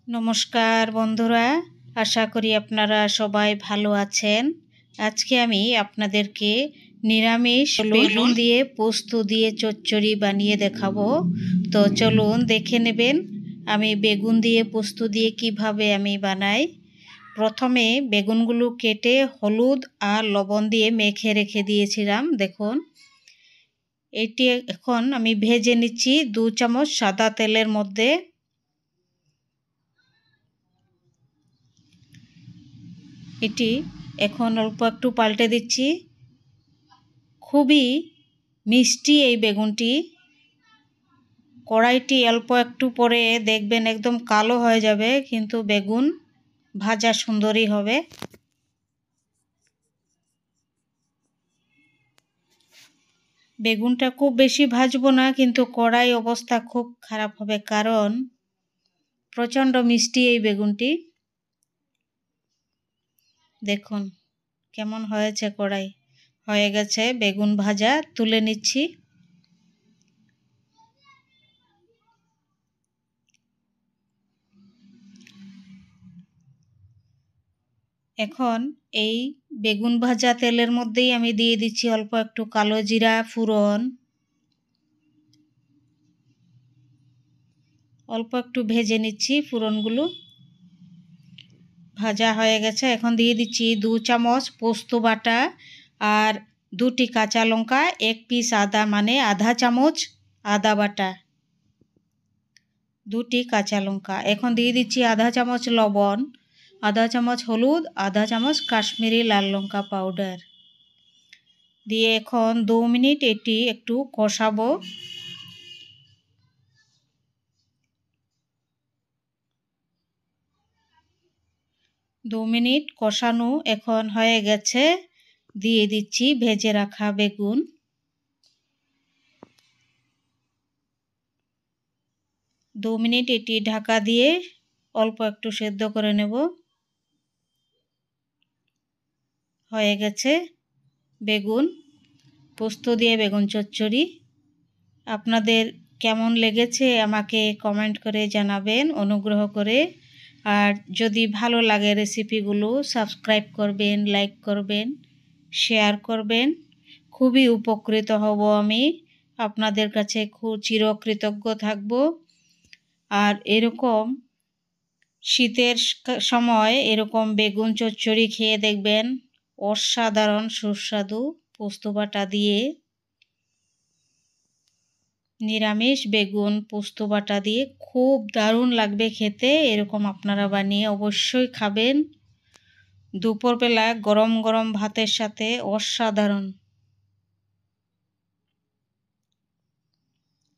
নমস্কার বন্ধুরা, আশা করি আপনারা সবাই ভালো আছেন। আজকে আমি আপনাদেরকে নিরামিষ বেগুন দিয়ে পোস্ত দিয়ে চচ্চড়ি বানিয়ে দেখাবো। তো চলুন দেখে নেবেন আমি বেগুন দিয়ে পোস্ত দিয়ে কিভাবে আমি বানাই। প্রথমে বেগুনগুলো কেটে হলুদ আর লবণ দিয়ে মেখে রেখে দিয়েছিলাম। দেখুন, এটি এখন আমি ভেজে নিচ্ছি 2 চামচ সাদা তেলের মধ্যে। এটি এখন অল্প একটু পাল্টে দিচ্ছি। খুবই মিষ্টি এই বেগুনটি। কড়াইটি অল্প একটু পরে দেখবেন একদম কালো হয়ে যাবে, কিন্তু বেগুন ভাজা সুন্দরই হবে। বেগুনটা খুব বেশি ভাজবো না, কিন্তু কড়াই অবস্থা খুব খারাপ হবে, কারণ প্রচণ্ড মিষ্টি এই বেগুনটি। দেখুন কেমন হয়েছে, কড়াই হয়ে গেছে বেগুন ভাজা, তুলে নিচ্ছি। এখন এই বেগুন ভাজা তেলের মধ্যেই আমি দিয়ে দিচ্ছি অল্প একটু কালো জিরা ফোড়ন। অল্প একটু ভেজে নিচ্ছি ফোড়নগুলো। ভাজা হয়ে গেছে, এখন দিয়ে দিচ্ছি 2 চামচ পোস্ত বাটা আর 2টি কাঁচা লঙ্কা, 1 পিস আদা, মানে আধা চামচ আদা বাটা, 2টি কাঁচা লঙ্কা। এখন দিয়ে দিচ্ছি আধা চামচ লবণ, আধা চামচ হলুদ, আধা চামচ কাশ্মীরি লাল লঙ্কা পাউডার দিয়ে এখন 2 মিনিট এটি একটু কষাবো। দু মিনিট কষানো এখন হয়ে গেছে, দিয়ে দিচ্ছি ভেজে রাখা বেগুন। দু মিনিট এটি ঢাকা দিয়ে অল্প একটু সেদ্ধ করে নেব। হয়ে গেছে বেগুন পোস্ত দিয়ে বেগুন চচ্চড়ি। আপনাদের কেমন লেগেছে আমাকে কমেন্ট করে জানাবেন অনুগ্রহ করে। আর যদি ভালো লাগে রেসিপিগুলো সাবস্ক্রাইব করবেন, লাইক করবেন, শেয়ার করবেন। খুবই উপকৃত হব আমি, আপনাদের কাছে খুব চিরকৃতজ্ঞ থাকব। আর এরকম শীতের সময় এরকম বেগুন চচ্চড়ি খেয়ে দেখবেন, অসাধারণ সুস্বাদু। পোস্ত বাটা দিয়ে নিরামিষ বেগুন পোস্ত বাটা দিয়ে খুব দারুণ লাগবে খেতে। এরকম আপনারা বানিয়ে অবশ্যই খাবেন। দুপুরবেলা গরম গরম ভাতের সাথে অসাধারণ।